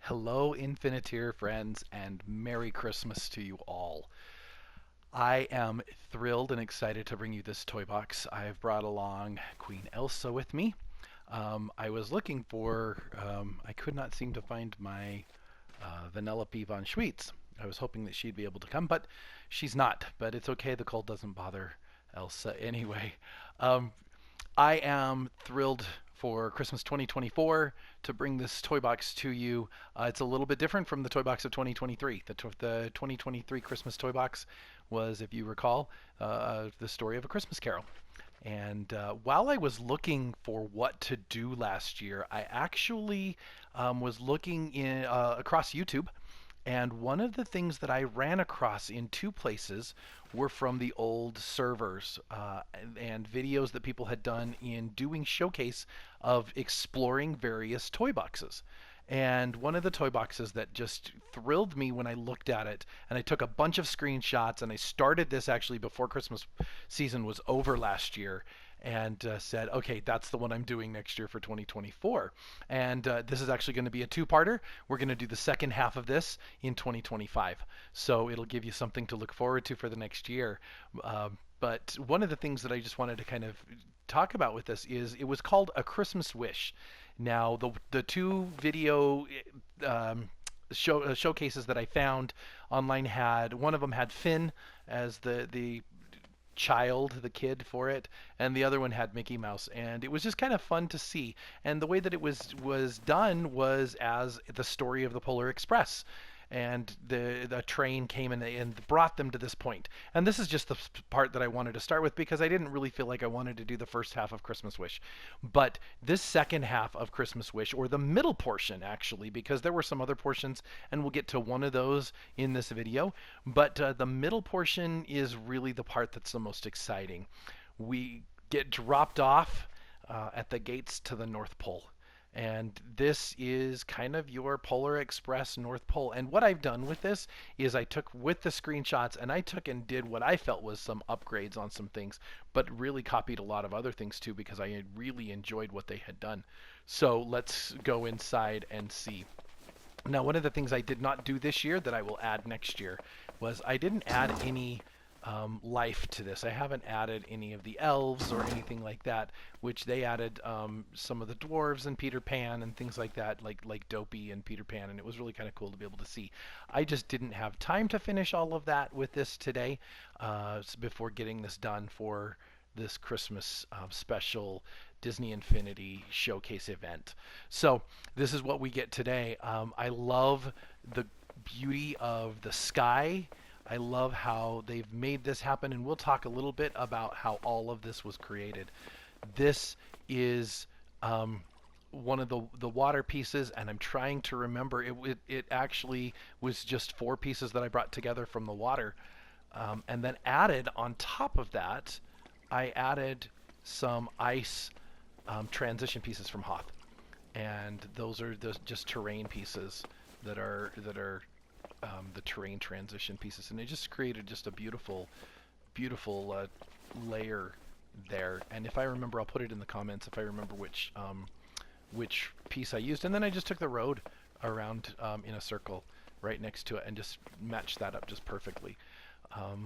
Hello, Infiniteer friends, and Merry Christmas to you all. I am thrilled and excited to bring you this toy box. I've brought along Queen Elsa with me. I was looking I could not seem to find my Vanellope von Schweetz. I was hoping that she'd be able to come, but she's not. But it's okay, the cold doesn't bother Elsa anyway. Um, I am thrilled for Christmas 2024 to bring this toy box to you. It's a little bit different from the toy box of 2023. The 2023 Christmas toy box was, if you recall, the story of a Christmas Carol. And while I was looking for what to do last year, I actually was looking across YouTube, and one of the things that I ran across in two places were from the old servers and videos that people had done in doing showcase of exploring various toy boxes. And one of the toy boxes that just thrilled me when I looked at it, and I took a bunch of screenshots, and I started this actually before Christmas season was over last year, and said, okay, that's the one I'm doing next year for 2024. And this is actually going to be a two-parter. We're going to do the second half of this in 2025. So it'll give you something to look forward to for the next year. But one of the things that I just wanted to kind of talk about with this is it was called A Christmas Wish. Now, the two video showcases that I found online had one of them had Finn as the child, the kid for it, and the other one had Mickey Mouse, and it was just kind of fun to see. And the way that it was done was as the story of the Polar Express. And the train came and brought them to this point. And this is just the part that I wanted to start with because I didn't really feel like I wanted to do the first half of Christmas Wish. But this second half of Christmas Wish, or the middle portion actually, because there were some other portions, and we'll get to one of those in this video, but the middle portion is really the part that's the most exciting. We get dropped off at the gates to the North Pole. And this is kind of your Polar Express North Pole. And what I've done with this is I took with the screenshots and I took and did what I felt was some upgrades on some things, but really copied a lot of other things too because I had really enjoyed what they had done. So let's go inside and see. Now, one of the things I did not do this year that I will add next year was I didn't add any life to this. I haven't added any of the elves or anything like that, which they added some of the dwarves and Peter Pan and things like that, like Dopey and Peter Pan, and it was really kind of cool to be able to see. I just didn't have time to finish all of that with this today before getting this done for this Christmas special Disney Infinity Showcase event. So this is what we get today. I love the beauty of the sky. I love how they've made this happen, and we'll talk a little bit about how all of this was created. This is one of the water pieces, and I'm trying to remember. It actually was just four pieces that I brought together from the water, and then added on top of that, I added some ice transition pieces from Hoth, and those are just terrain pieces that are the terrain transition pieces, and it just created just a beautiful layer there. And if I remember, I'll put it in the comments if I remember which piece I used, and then I just took the road around in a circle right next to it and just matched that up just perfectly.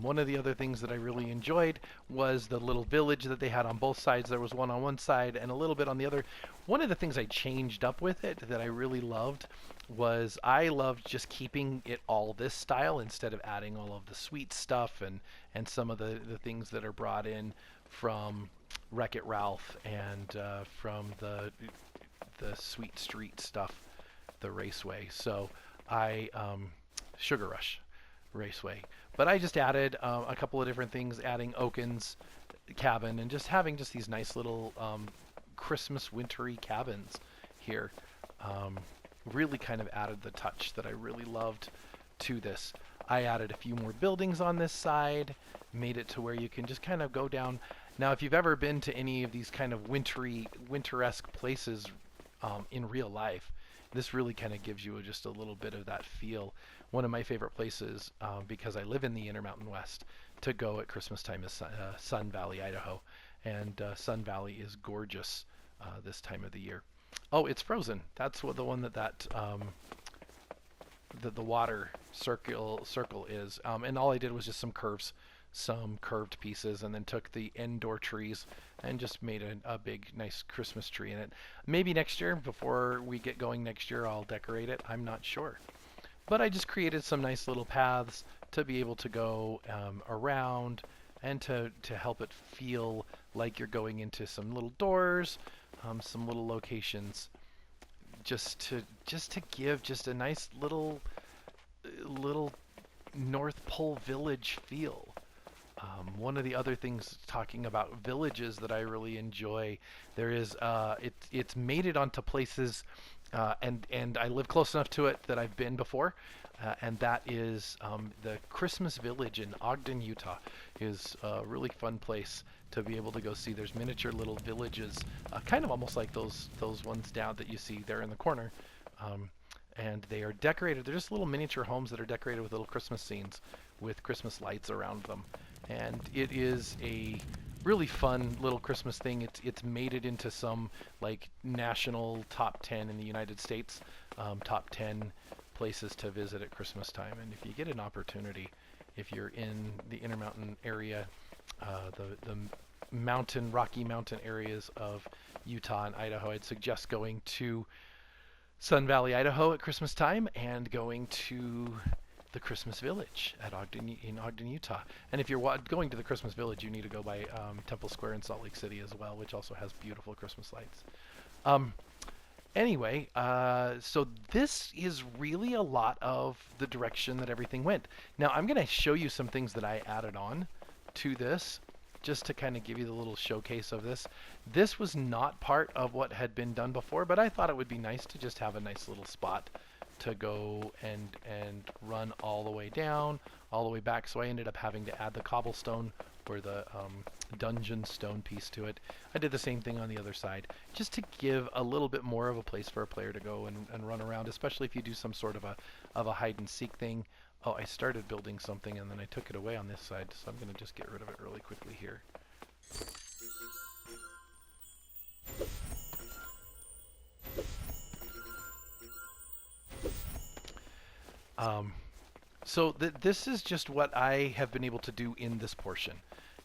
One of the other things that I really enjoyed was the little village that they had on both sides. There was one on one side and a little bit on the other. One of the things I changed up with it that I really loved was I loved just keeping it all this style instead of adding all of the sweet stuff and some of the things that are brought in from Wreck-It Ralph and from the Sweet Street stuff, the Raceway. So I Sugar Rush Raceway. But I just added a couple of different things, adding Oaken's cabin and just having just these nice little Christmas wintry cabins here. Really kind of added the touch that I really loved to this. I added a few more buildings on this side, made it to where you can just kind of go down. Now, if you've ever been to any of these kind of winter-esque places in real life, this really kind of gives you just a little bit of that feel. One of my favorite places, because I live in the Intermountain West, to go at Christmas time is Sun Valley, Idaho. And Sun Valley is gorgeous this time of the year. Oh, it's Frozen. That's what the one that the water circle is. And all I did was just some curved pieces, and then took the indoor trees and just made a big, nice Christmas tree in it. Maybe next year, before we get going next year, I'll decorate it. I'm not sure. But I just created some nice little paths to be able to go around and to help it feel like you're going into some little doors, some little locations, just to give just a nice little North Pole village feel. One of the other things talking about villages that I really enjoy, there is it's made it onto places, and I live close enough to it that I've been before, and that is the Christmas Village in Ogden, Utah, is a really fun place to be able to go see. There's miniature little villages, kind of almost like those ones down that you see there in the corner. Um, and they are decorated. They're just little miniature homes that are decorated with little Christmas scenes with Christmas lights around them. And it is a really fun little Christmas thing. It's made it into some like national top 10 in the United States, top 10 places to visit at Christmas time. And if you get an opportunity, if you're in the Intermountain area, the Rocky Mountain areas of Utah and Idaho, I'd suggest going to Sun Valley, Idaho at Christmas time, and going to the Christmas Village at in Ogden, Utah. And if you're going to the Christmas Village, you need to go by Temple Square in Salt Lake City as well, which also has beautiful Christmas lights. Um, anyway, so this is really a lot of the direction that everything went. Now I'm going to show you some things that I added on to this, just to kind of give you the little showcase of this. This was not part of what had been done before, but I thought it would be nice to just have a nice little spot to go and run all the way down, all the way back. So I ended up having to add the cobblestone or the dungeon stone piece to it. I did the same thing on the other side, just to give a little bit more of a place for a player to go and run around, especially if you do some sort of a hide and seek thing. Oh, I started building something and then I took it away on this side, so I'm going to just get rid of it really quickly here. So this is just what I have been able to do in this portion,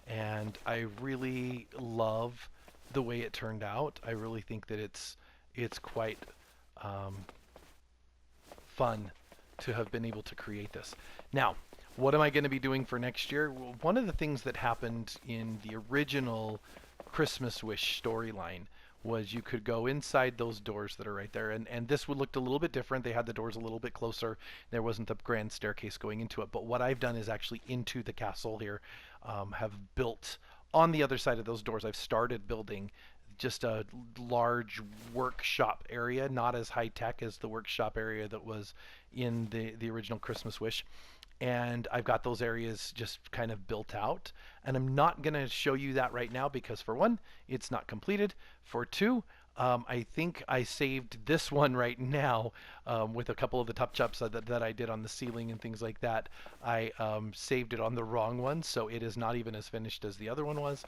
and I really love the way it turned out. I really think that it's quite fun to have been able to create this. Now, what am I going to be doing for next year? Well, one of the things that happened in the original Christmas Wish storyline was you could go inside those doors that are right there, and this would look a little bit different. They had the doors a little bit closer. There wasn't a grand staircase going into it, but what I've done is actually into the castle here, have built on the other side of those doors. I've started building just a large workshop area, not as high tech as the workshop area that was in the original Christmas Wish. And I've got those areas just kind of built out. And I'm not going to show you that right now because, for one, it's not completed. For two, I think I saved this one right now with a couple of the touch-ups that I did on the ceiling and things like that. I saved it on the wrong one, so it is not even as finished as the other one was.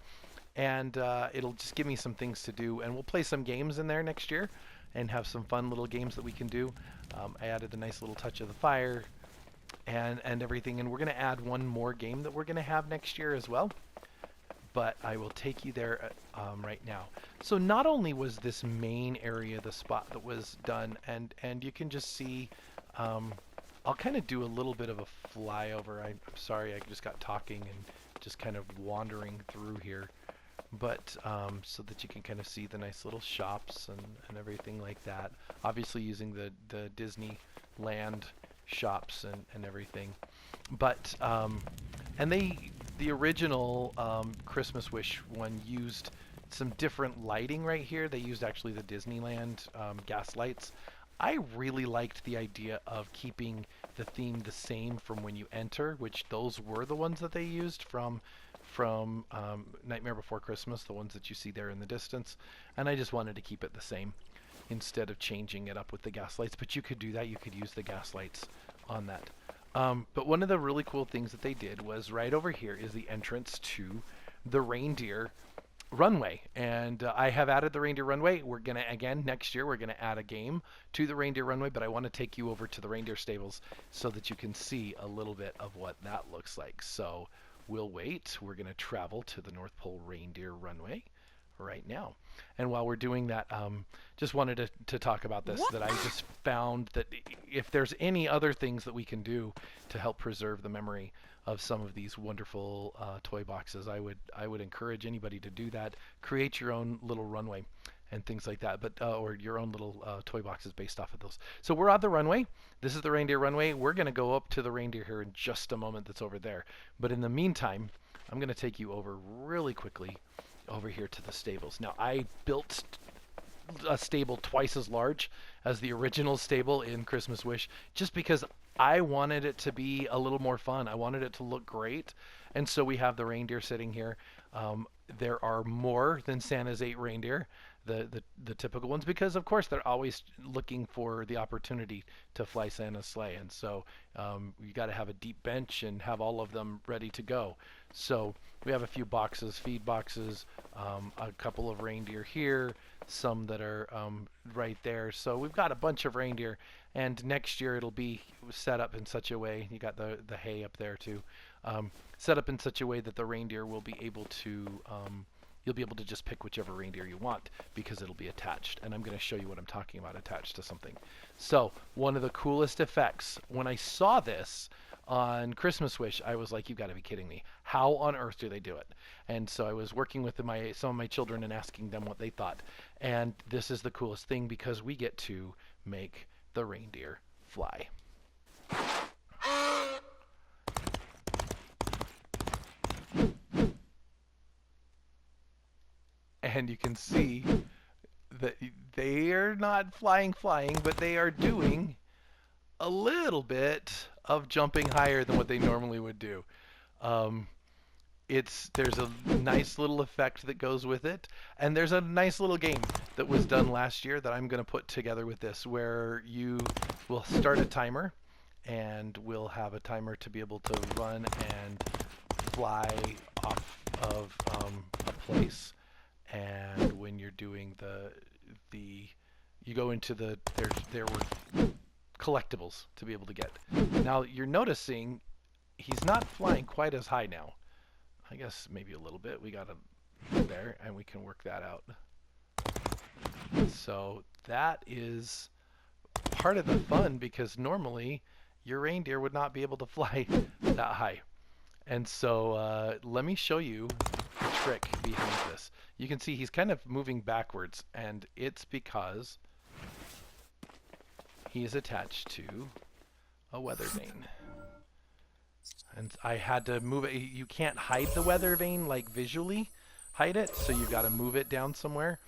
And it'll just give me some things to do, and we'll play some games in there next year and have some fun little games that we can do. I added a nice little touch of the fire and everything, and we're going to add one more game that we're going to have next year as well, but I will take you there right now. So not only was this main area the spot that was done, and you can just see, I'll kind of do a little bit of a flyover. I'm sorry, I just got talking and just kind of wandering through here, but so that you can kind of see the nice little shops and everything like that. Obviously using the Disneyland shops and everything, but and the original Christmas Wish one used some different lighting right here. They used actually the Disneyland gas lights. I really liked the idea of keeping the theme the same from when you enter, which those were the ones that they used from Nightmare Before Christmas, the ones that you see there in the distance, and I just wanted to keep it the same instead of changing it up with the gas lights. But you could do that. You could use the gas lights on that. But one of the really cool things that they did was right over here is the entrance to the reindeer runway, and I have added the reindeer runway. We're gonna again next year. We're gonna add a game to the reindeer runway, but I want to take you over to the reindeer stables so that you can see a little bit of what that looks like. So we'll wait. We're gonna travel to the North Pole reindeer runway right now. And while we're doing that, just wanted to talk about this. That I just found that if there's any other things that we can do to help preserve the memory of some of these wonderful toy boxes, I would encourage anybody to do that. Create your own little runway and things like that, but or your own little toy boxes based off of those. So we're on the runway. This is the reindeer runway. We're going to go up to the reindeer here in just a moment. That's over there. But in the meantime, I'm going to take you over really quickly over here to the stables. Now I built a stable twice as large as the original stable in Christmas Wish, just because I wanted it to be a little more fun. I wanted it to look great. And so we have the reindeer sitting here. There are more than Santa's 8 reindeer, the typical ones, because of course they're always looking for the opportunity to fly Santa's sleigh. And so you got to have a deep bench and have all of them ready to go. So we have a few boxes, feed boxes, a couple of reindeer here, some that are right there. So we've got a bunch of reindeer, and next year it'll be set up in such a way. You got the hay up there too, set up in such a way that the reindeer will be able to. You'll be able to just pick whichever reindeer you want because it'll be attached. And I'm going to show you what I'm talking about attached to something. So one of the coolest effects, when I saw this on Christmas Wish, I was like, you've got to be kidding me. How on earth do they do it? And so I was working with some of my children and asking them what they thought. And this is the coolest thing because we get to make the reindeer fly. And you can see that they are not flying, but they are doing a little bit of jumping higher than what they normally would do. Um, there's a nice little effect that goes with it, and there's a nice little game that was done last year that I'm going to put together with this, where you will start a timer, and we'll have a timer to be able to run and fly off of a place. And when you're doing the you go into there were collectibles to be able to get. Now you're noticing he's not flying quite as high now. I guess maybe a little bit. We got him there, and we can work that out. So that is part of the fun, because normally your reindeer would not be able to fly that high. And so let me show you the trick behind this. You can see he's kind of moving backwards, and it's because he is attached to a weather vane. And I had to move it. You can't hide the weather vane, like visually hide it, so you've got to move it down somewhere.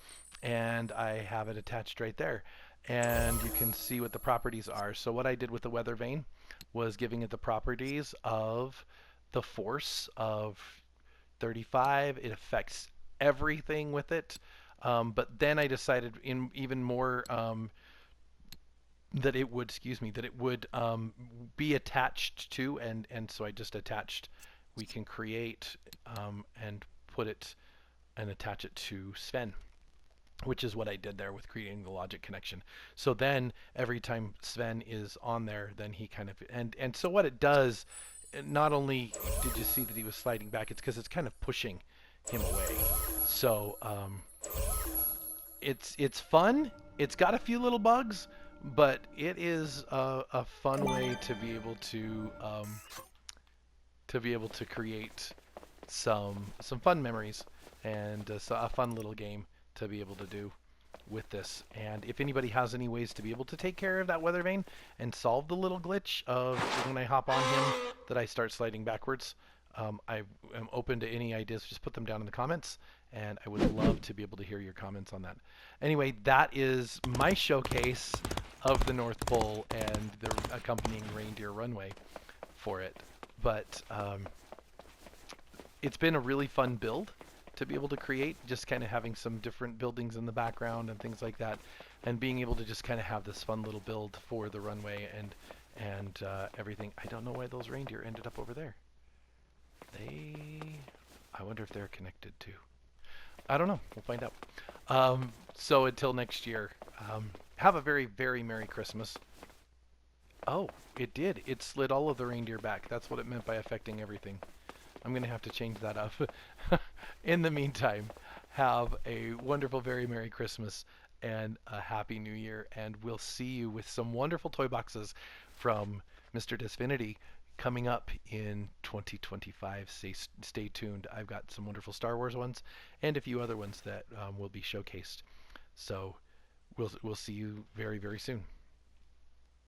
And I have it attached right there. And you can see what the properties are. So what I did with the weather vane was giving it the properties of the force of 35. It affects everything with it. But then I decided in even more that it would, be attached to, and so I just attached. We can create and put it and attach it to Sven, which is what I did there with creating the logic connection. So then every time Sven is on there, then he kind of, and so what it does, not only did you see that he was sliding back, it's because it's kind of pushing him away. So it's fun. It's got a few little bugs, but it is a fun way to be able to create some fun memories, and so a fun little game to be able to do with this. And if anybody has any ways to be able to take care of that weather vane and solve the little glitch of when I hop on him that I start sliding backwards, I am open to any ideas. Just put them down in the comments, and I would love to be able to hear your comments on that. Anyway, that is my showcase of the North Pole and the accompanying reindeer runway for it. But it's been a really fun build to be able to create, just kind of having some different buildings in the background and things like that, and being able to just kind of have this fun little build for the runway and everything. I don't know why those reindeer ended up over there. I wonder if they're connected too. I don't know. We'll find out. So until next year, have a very, very Merry Christmas. Oh, it did. It slid all of the reindeer back. That's what it meant by affecting everything. I'm going to have to change that up. In the meantime, have a wonderful, very Merry Christmas and a Happy New Year. And we'll see you with some wonderful toy boxes from Mr. Disfinity coming up in 2025. Stay tuned. I've got some wonderful Star Wars ones and a few other ones that will be showcased. So we'll see you very, very soon.